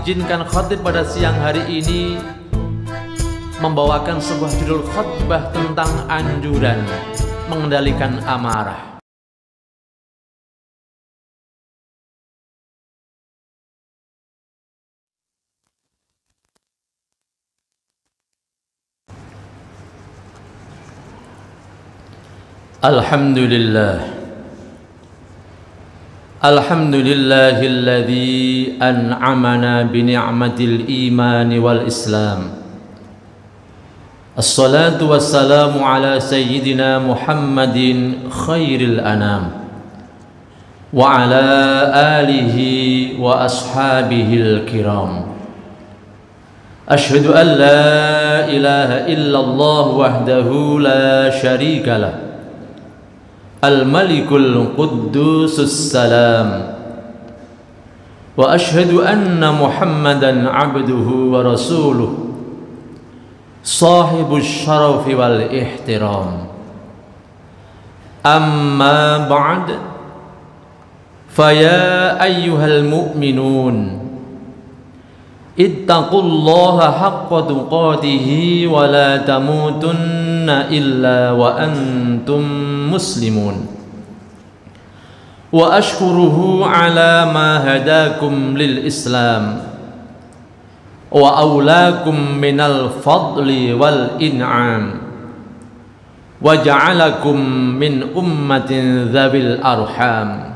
izinkan khatib pada siang hari ini membawakan sebuah judul khutbah tentang anjuran mengendalikan amarah. Alhamdulillahilladzi an'amana bi ni'matil iman wal islam. Assalatu wassalamu ala sayyidina Muhammadin khairil anam wa ala alihi wa ashabihil kiram. Ashhadu an la ilaha illallah wahdahu la syarika lah, Al-Malikul Quddusus Salam, wa ashhadu anna Muhammadan abduhu wa rasuluh, sahibus syarafi wal ihtiram. Amma ba'd, faya ayyuhal mu'minun, ittaqullaha haqqa tuqatihi wa la tamutunna illa wa antum muslimun. Wa ashkuruhu ala ma hadakum lil islam wa awlakum minal fadli wal in'am wa ja'alakum min ummatin dhabil arham.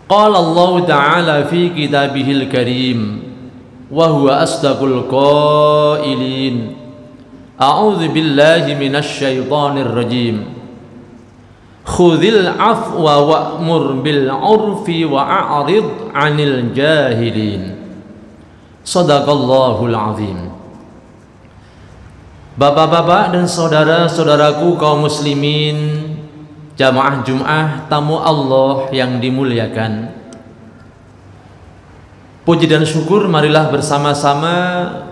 Qala Allah ta'ala fi kitabihil karim wa huwa asdaqul qailin. A'udzu billahi minasy syaithanir rajim. Khudhil afwa wa'mur bil 'urfi wa a'rid 'anil jahilin. Shadaqallahul azim. Bapak-bapak dan saudara-saudaraku kaum muslimin, jamaah Jum'ah, tamu Allah yang dimuliakan, puji dan syukur marilah bersama-sama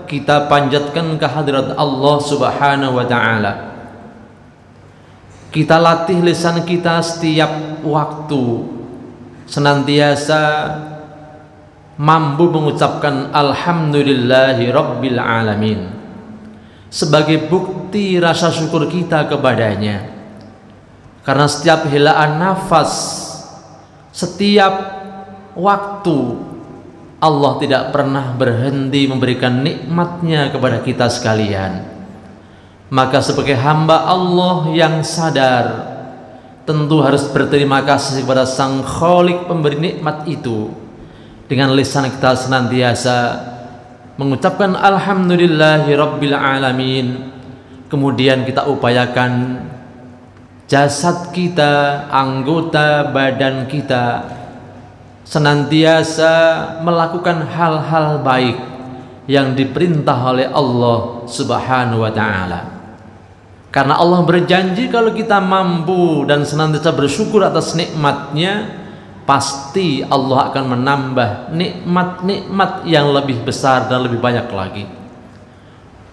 kita panjatkan kehadirat Allah Subhanahu wa ta'ala. Kita latih lisan kita setiap waktu, senantiasa mampu mengucapkan alhamdulillahi rabbil alamin sebagai bukti rasa syukur kita kepadanya. Karena setiap helaan nafas, setiap waktu, Allah tidak pernah berhenti memberikan nikmatnya kepada kita sekalian. Maka sebagai hamba Allah yang sadar, tentu harus berterima kasih kepada Sang Khalik pemberi nikmat itu. Dengan lisan kita senantiasa mengucapkan alhamdulillahi rabbil alamin. Kemudian kita upayakan jasad kita, anggota badan kita senantiasa melakukan hal-hal baik yang diperintah oleh Allah Subhanahu wa ta'ala. Karena Allah berjanji kalau kita mampu dan senantiasa bersyukur atas nikmatnya, pasti Allah akan menambah nikmat-nikmat yang lebih besar dan lebih banyak lagi.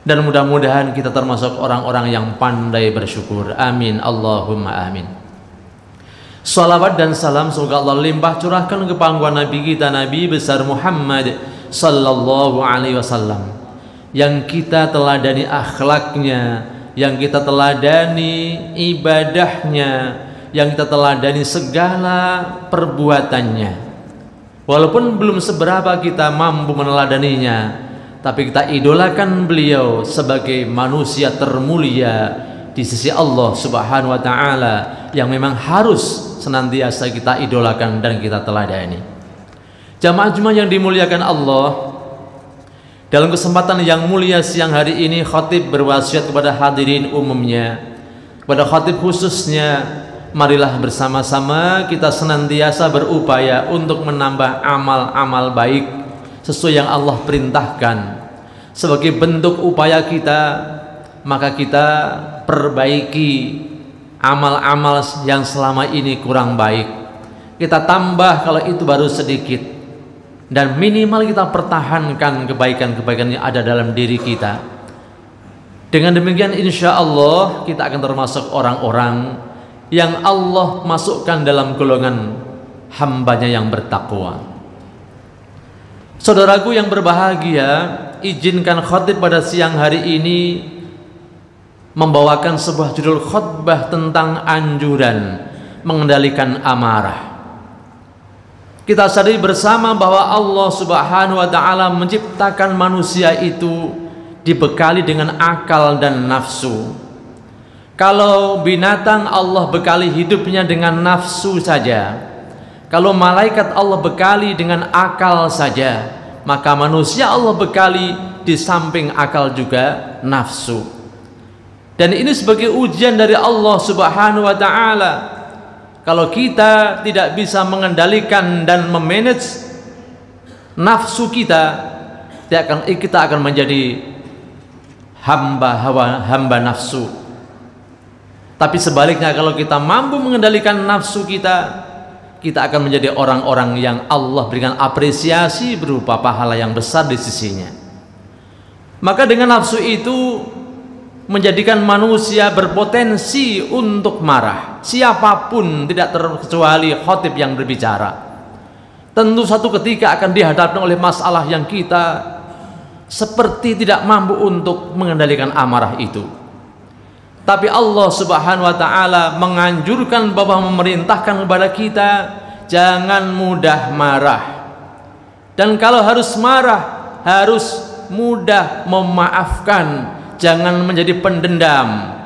Dan mudah-mudahan kita termasuk orang-orang yang pandai bersyukur. Amin, Allahumma amin. Salawat dan salam semoga Allah limpah curahkan ke pangkuan Nabi kita, Nabi besar Muhammad sallallahu alaihi wasallam, yang kita teladani akhlaknya, yang kita teladani ibadahnya, yang kita teladani segala perbuatannya. Walaupun belum seberapa kita mampu meneladaninya, tapi kita idolakan beliau sebagai manusia termulia di sisi Allah Subhanahu wa ta'ala, yang memang harus senantiasa kita idolakan dan kita teladani. Jamaah Jumat yang dimuliakan Allah, dalam kesempatan yang mulia siang hari ini, khatib berwasiat kepada hadirin umumnya, kepada khatib khususnya, marilah bersama-sama kita senantiasa berupaya untuk menambah amal-amal baik sesuai yang Allah perintahkan. Sebagai bentuk upaya kita, maka kita perbaiki amal-amal yang selama ini kurang baik. Kita tambah kalau itu baru sedikit, dan minimal kita pertahankan kebaikan-kebaikan yang ada dalam diri kita. Dengan demikian insya Allah kita akan termasuk orang-orang yang Allah masukkan dalam golongan hambanya yang bertakwa. Saudaraku yang berbahagia, izinkan khotib pada siang hari ini membawakan sebuah judul khutbah tentang anjuran mengendalikan amarah. Kita sadari bersama bahwa Allah Subhanahu wa taala menciptakan manusia itu dibekali dengan akal dan nafsu. Kalau binatang Allah bekali hidupnya dengan nafsu saja, kalau malaikat Allah bekali dengan akal saja, maka manusia Allah bekali di samping akal juga nafsu. Dan ini sebagai ujian dari Allah Subhanahu wa taala. Kalau kita tidak bisa mengendalikan dan memanage nafsu kita, kita akan menjadi hamba nafsu. Tapi sebaliknya, kalau kita mampu mengendalikan nafsu kita, kita akan menjadi orang-orang yang Allah berikan apresiasi berupa pahala yang besar di sisinya. Maka dengan nafsu itu menjadikan manusia berpotensi untuk marah. Siapapun, tidak terkecuali khotib yang berbicara, tentu satu ketika akan dihadapkan oleh masalah yang kita seperti tidak mampu untuk mengendalikan amarah itu. Tapi Allah Subhanahu wa taala menganjurkan bahwa memerintahkan kepada kita jangan mudah marah. Dan kalau harus marah, harus mudah memaafkan, jangan menjadi pendendam.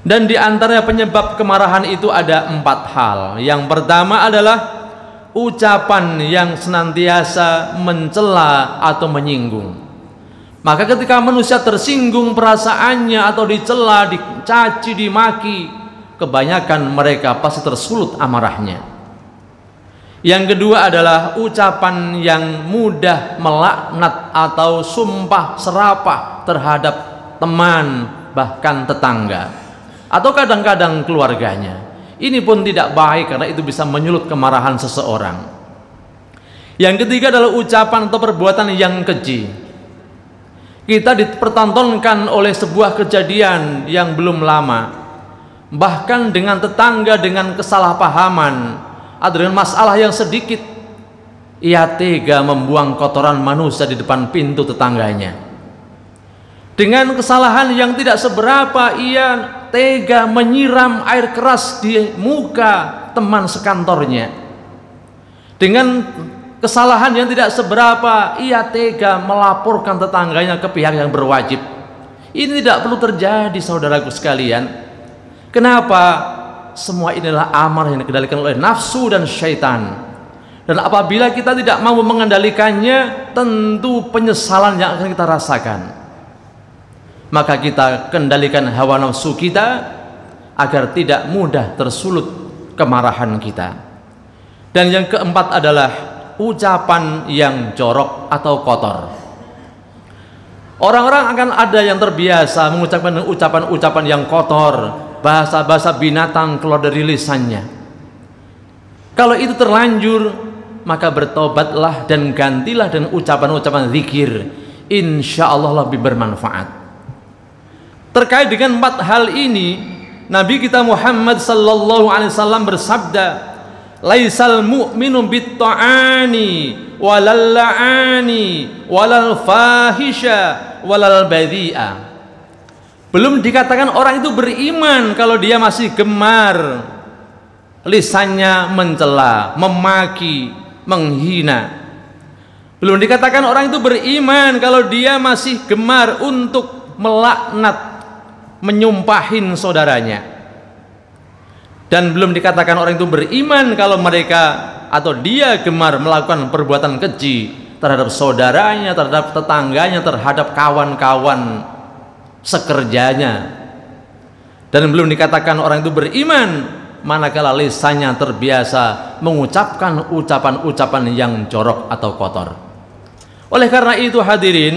Dan di antara penyebab kemarahan itu ada 4 hal. Yang pertama adalah ucapan yang senantiasa mencela atau menyinggung. Maka ketika manusia tersinggung perasaannya atau dicela, dicaci, dimaki, kebanyakan mereka pasti tersulut amarahnya. Yang kedua adalah ucapan yang mudah melaknat atau sumpah serapah terhadap teman, bahkan tetangga, atau kadang-kadang keluarganya. Ini pun tidak baik karena itu bisa menyulut kemarahan seseorang. Yang ketiga adalah ucapan atau perbuatan yang keji. Kita dipertontonkan oleh sebuah kejadian yang belum lama, bahkan dengan tetangga, dengan kesalahpahaman atau dengan masalah yang sedikit, ia tega membuang kotoran manusia di depan pintu tetangganya. Dengan kesalahan yang tidak seberapa, ia tega menyiram air keras di muka teman sekantornya. Dengan kesalahan yang tidak seberapa, ia tega melaporkan tetangganya ke pihak yang berwajib. Ini tidak perlu terjadi, saudaraku sekalian. Kenapa? Semua inilah amarah yang dikendalikan oleh nafsu dan syaitan. Dan apabila kita tidak mampu mengendalikannya, tentu penyesalan yang akan kita rasakan. Maka kita kendalikan hawa nafsu kita agar tidak mudah tersulut kemarahan kita. Dan yang keempat adalah ucapan yang jorok atau kotor. Orang-orang akan ada yang terbiasa mengucapkan ucapan-ucapan yang kotor, bahasa-bahasa binatang keluar dari lisannya. Kalau itu terlanjur, maka bertobatlah dan gantilah dengan ucapan-ucapan zikir. Insya Allah lebih bermanfaat. Terkait dengan 4 hal ini, Nabi kita Muhammad sallallahu alaihi wasallam bersabda, laisal mu'minu bit-ta'ani walal la'ani walal fahisha walal badhi'a. Belum dikatakan orang itu beriman kalau dia masih gemar lisannya mencela, memaki, menghina. Belum dikatakan orang itu beriman kalau dia masih gemar untuk melaknat, menyumpahin saudaranya. Dan belum dikatakan orang itu beriman kalau mereka atau dia gemar melakukan perbuatan keji terhadap saudaranya, terhadap tetangganya, terhadap kawan-kawan sekerjanya. Dan belum dikatakan orang itu beriman manakala lisannya terbiasa mengucapkan ucapan-ucapan yang jorok atau kotor. Oleh karena itu hadirin,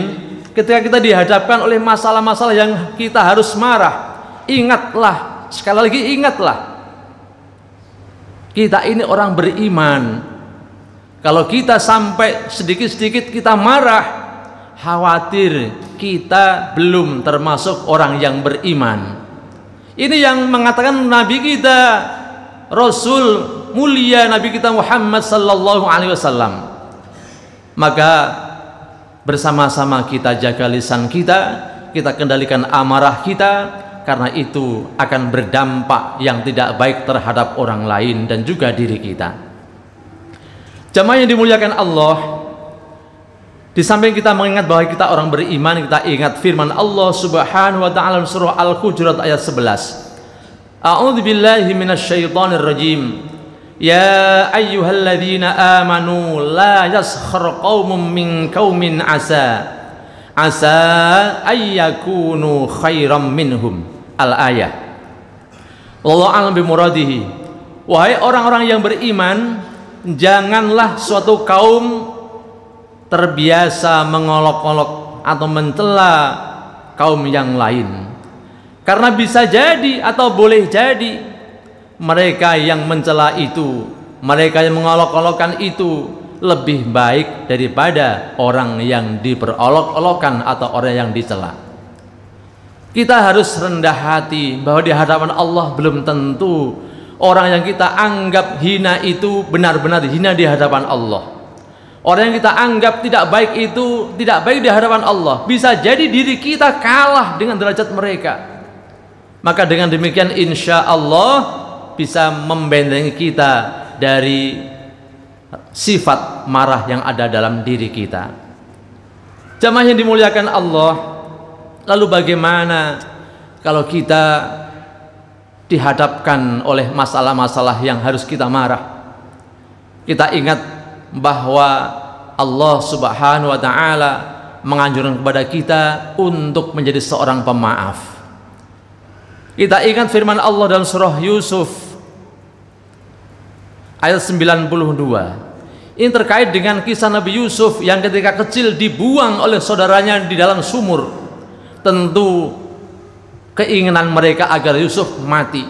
ketika kita dihadapkan oleh masalah-masalah yang kita harus marah, ingatlah, sekali lagi ingatlah, kita ini orang beriman. Kalau kita sampai sedikit-sedikit kita marah, khawatir kita belum termasuk orang yang beriman. Ini yang mengatakan Nabi kita, Rasul mulia Nabi kita Muhammad sallallahu alaihi wasallam. Maka bersama-sama kita jaga lisan kita, kita kendalikan amarah kita, karena itu akan berdampak yang tidak baik terhadap orang lain dan juga diri kita. Jamaah yang dimuliakan Allah, di samping kita mengingat bahwa kita orang beriman, kita ingat firman Allah Subhanahu wa taala surah Al-Hujurat ayat 11. A'udzu billahi minasyaitonir rajim. Ya ayyuhalladzina amanu la yaskhar qaumun min qaumin asa ayyakunu khairam minhum. Al-ayah. Wallahu a'lam bimuradihi. Wahai orang-orang yang beriman, janganlah suatu kaum terbiasa mengolok-olok atau mencela kaum yang lain, karena bisa jadi atau boleh jadi mereka yang mencela itu, mereka yang mengolok-olokkan itu lebih baik daripada orang yang diperolok-olokkan atau orang yang dicela. Kita harus rendah hati bahwa di hadapan Allah belum tentu orang yang kita anggap hina itu benar-benar hina di hadapan Allah. Orang yang kita anggap tidak baik itu tidak baik di hadapan Allah. Bisa jadi diri kita kalah dengan derajat mereka. Maka dengan demikian insya Allah bisa membentengi kita dari sifat marah yang ada dalam diri kita. Jamaah yang dimuliakan Allah, lalu bagaimana kalau kita dihadapkan oleh masalah-masalah yang harus kita marah? Kita ingat bahwa Allah Subhanahu wa taala menganjurkan kepada kita untuk menjadi seorang pemaaf. Kita ingat firman Allah dalam surah Yusuf ayat 92. Ini terkait dengan kisah Nabi Yusuf yang ketika kecil dibuang oleh saudaranya di dalam sumur. Tentu keinginan mereka agar Yusuf mati,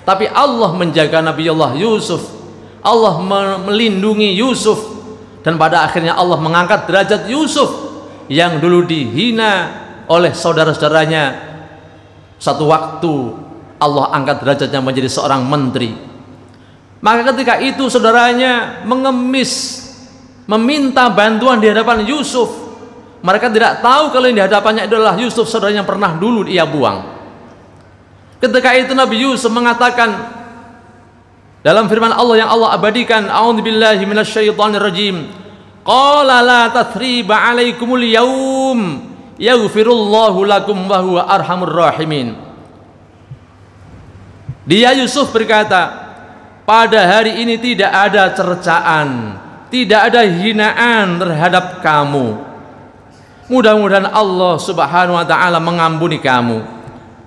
tapi Allah menjaga Nabi Allah Yusuf. Allah melindungi Yusuf, dan pada akhirnya Allah mengangkat derajat Yusuf yang dulu dihina oleh saudara-saudaranya. Satu waktu Allah angkat derajatnya menjadi seorang menteri. Maka ketika itu saudaranya mengemis, meminta bantuan di hadapan Yusuf. Mereka tidak tahu kalau yang di hadapannya adalah Yusuf, saudaranya yang pernah dulu ia buang. Ketika itu Nabi Yusuf mengatakan dalam firman Allah yang Allah abadikan, a'udzubillahi minasyaitonir rajim, qala la tathriba 'alaikumul yaum yaghfirullahu lakum wa huwa arhamur rahimin. Dia Yusuf berkata, pada hari ini tidak ada cercaan, tidak ada hinaan terhadap kamu. Mudah-mudahan Allah Subhanahu wa taala mengampuni kamu,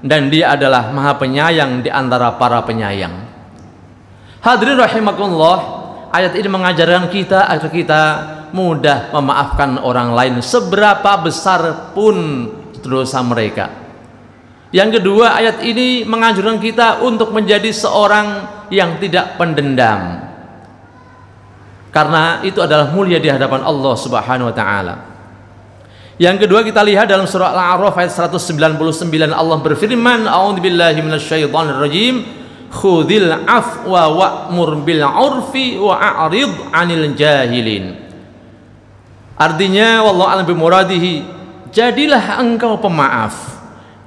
dan Dia adalah Maha Penyayang di antara para penyayang. Hadirin rahimakumullah, ayat ini mengajarkan kita agar kita mudah memaafkan orang lain seberapa besar pun dosa mereka. Yang kedua, ayat ini menganjurkan kita untuk menjadi seorang yang tidak pendendam, karena itu adalah mulia di hadapan Allah Subhanahu wa taala. Yang kedua, kita lihat dalam surah Al-A'raf ayat 199, Allah berfirman, a'udzubillahi minasyaitonir rajim, khudhil afwa wa'mur bil 'urfi wa a'rid 'anil jahilin. Artinya, wallahu a'lam bimuradihi, jadilah engkau pemaaf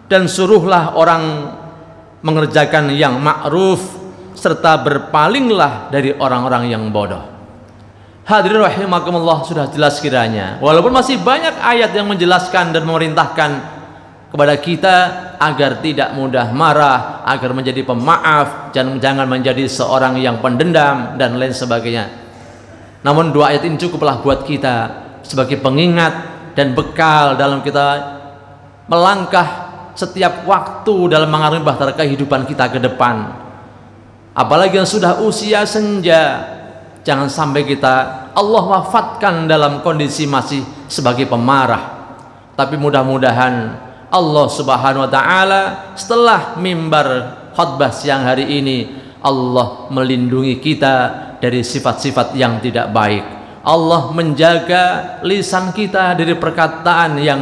dan suruhlah orang mengerjakan yang ma'ruf, serta berpalinglah dari orang-orang yang bodoh. Hadirin rahimakumullah, sudah jelas kiranya, walaupun masih banyak ayat yang menjelaskan dan memerintahkan kepada kita agar tidak mudah marah, agar menjadi pemaaf, jangan menjadi seorang yang pendendam dan lain sebagainya. Namun dua ayat ini cukuplah buat kita sebagai pengingat dan bekal dalam kita melangkah setiap waktu dalam mengarungi bahtera kehidupan kita ke depan. Apalagi yang sudah usia senja, jangan sampai kita Allah wafatkan dalam kondisi masih sebagai pemarah. Tapi mudah-mudahan Allah Subhanahu wa taala setelah mimbar khutbah siang hari ini, Allah melindungi kita dari sifat-sifat yang tidak baik. Allah menjaga lisan kita dari perkataan yang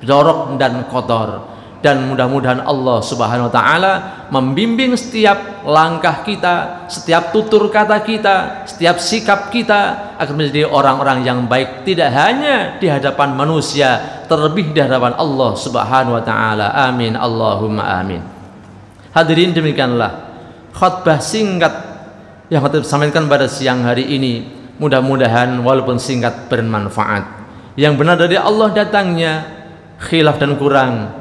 jorok dan kotor, dan mudah-mudahan Allah Subhanahu wa taala membimbing setiap langkah kita, setiap tutur kata kita, setiap sikap kita agar menjadi orang-orang yang baik, tidak hanya di hadapan manusia, terlebih di hadapan Allah Subhanahu wa taala. Amin Allahumma amin. Hadirin, demikianlah khutbah singkat yang saya sampaikan pada siang hari ini. Mudah-mudahan walaupun singkat bermanfaat. Yang benar dari Allah datangnya, khilaf dan kurang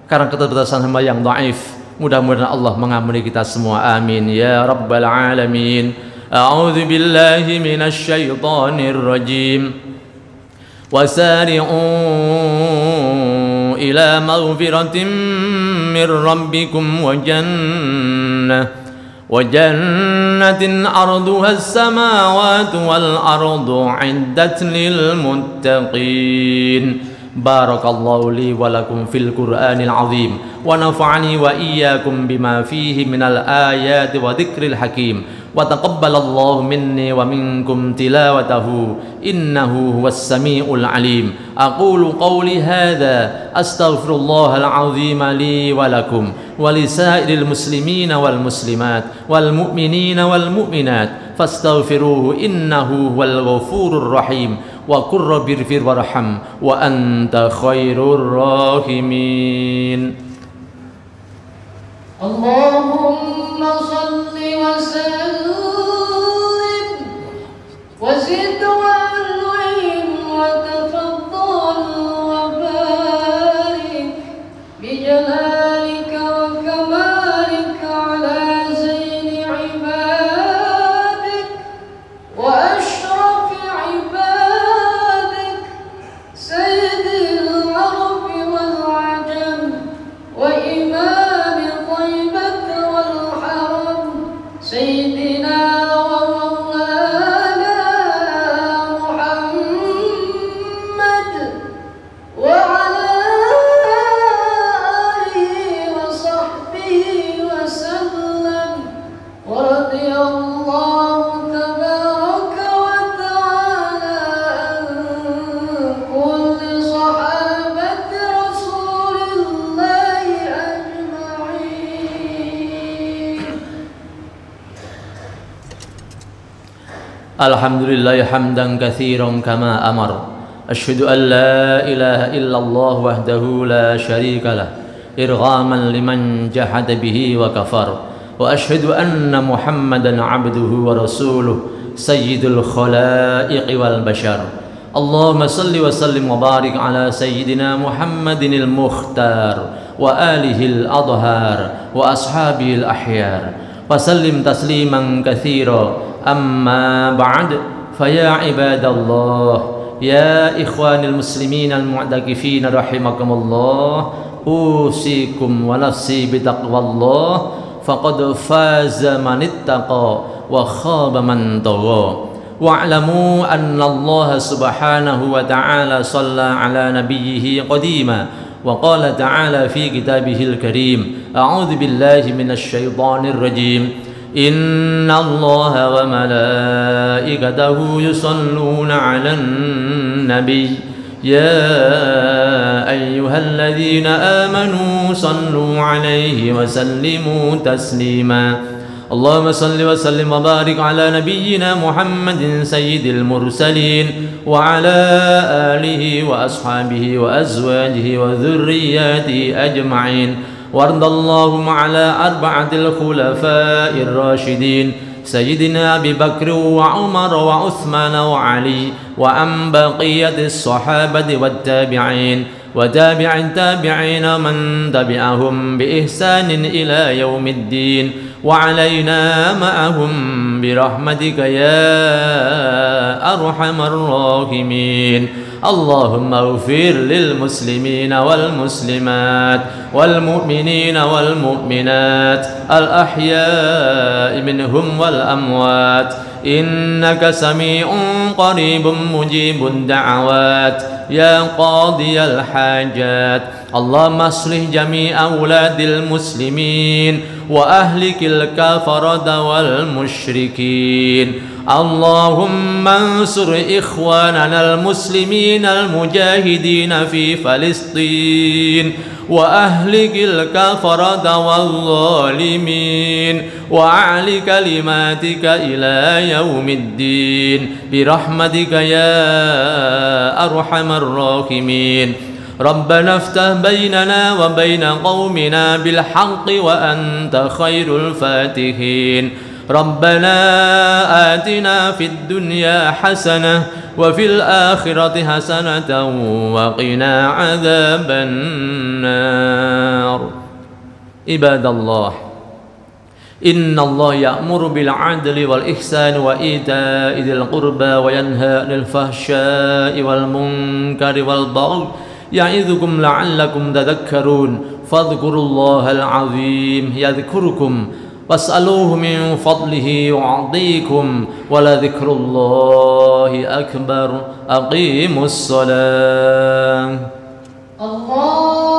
karena keterbatasan hamba yang dhaif, mudah-mudahan Allah mengampuni kita semua. Amin ya rabbal alamin. A'udzu billahi minasy syaithanir rajim. Wasari'u ila maghfiratin mir rabbikum wa jannatin arduha as-samawati wal ardu 'iddat lil muttaqin. Barakallahu li wa lakum fil Qur'anil azim wa nafa'ani wa iyyakum bima fihi minal ayati wa dzikril hakim wa taqabbalallahu minni wa minkum tilawatahu innahu huwas samiul alim. Aqulu qawli hadza astaghfirullahal azim li wa lakum wa lisairil muslimina wal muslimat wal mu'minina wal mu'minat fastaghfiruhu innahu huwal ghafurur rahim. Wa qur rabbirfir warham wa anta khairur rahimin. Allahumma salli wa sallim wa zid wa an'im wa tafaddal wa barik bi jalalika wa kamalika ala zaini ibadik wa ashrafi ibadik سيد العرب والعجم وإمام طيبة والحرم سيدنا ومولانا محمد وعلى آله وصحبه وسلم ورضي الله تبارك وتعالى عن كل صحابة رسول الله أجمعين. Alhamdulillah hamdan katsiran kama amar. Asyhadu an la ilaha illallah wahdahu la syarika lah irghaman liman jahada bihi wa kafar. Wa asyhadu anna Muhammadan abduhu wa rasuluh sayyidul khalaiqi wal bashar. Allahumma salli wa sallim wa barik ala sayyidina Muhammadinil mukhtar wa alihil adhar wa ashabil ahyar wa sallim tasliman katsira. Amma ba'd, faya ibadallah, ya ikhwanil muslimin al-mu'takifin rahimakumullah, usikum wa nafsi bitaqwallah, faqad faza man ittaqa wa khaba man tagha. Wa'lamu anna Allah subhanahu wa ta'ala shalla ala nabiyhi qadima wa qala ta'ala fi kitabihil karim. A'udzu billahi minasy syaithanir rajim. Inna Allah wa malaikatahu yusalluna 'alan nabiy ya ayyuhalladzina amanu sallu 'alaihi wa sallimu taslima. Allahumma salli wa sallim wa barik ala nabiyyina Muhammadin sayyidil mursalin wa ala alihi wa ashabihi wa azwajihi wa dhurriyyatihi ajma'in. وارض اللهم على أربعة الخلفاء الراشدين سيدنا أبي بكر وعمر وعثمان وعلي وعن بقية الصحابة والتابعين وتابع التابعين من تبعهم بإحسان إلى يوم الدين وعلينا معهم برحمتك يا أرحم الراحمين. اللهم اغفر للمسلمين والمسلمات والمؤمنين والمؤمنات الأحياء منهم والأموات إنك سميع قريب مجيب الدعوات يا قاضي الحاجات. اللهم اصلح جميع أولاد المسلمين وأهلك الكفرة والمشركين. اللهم انصر إخواننا المسلمين المسلمين المجاهدين في فلسطين وأهلك الكفرة والظالمين وأعل كلماتك إلى يوم الدين برحمتك يا أرحم الراحمين. ربنا افتح بيننا وبين قومنا بالحق وأنت خير الفاتحين. ربنا آتنا في الدنيا حسنة وفي الآخرة حسنة وقنا عذاب النار. عباد الله، إن الله يأمر بالعدل والإحسان وإيتاء ذي القربى وينهى عن الفحشاء والمنكر والبغي يعظكم لعلكم تذكرون. فاذكروا الله العظيم يذكركم واسألوه من فضله يعطيكم ولذكر الله أكبر. أقيموا الصلاة. الله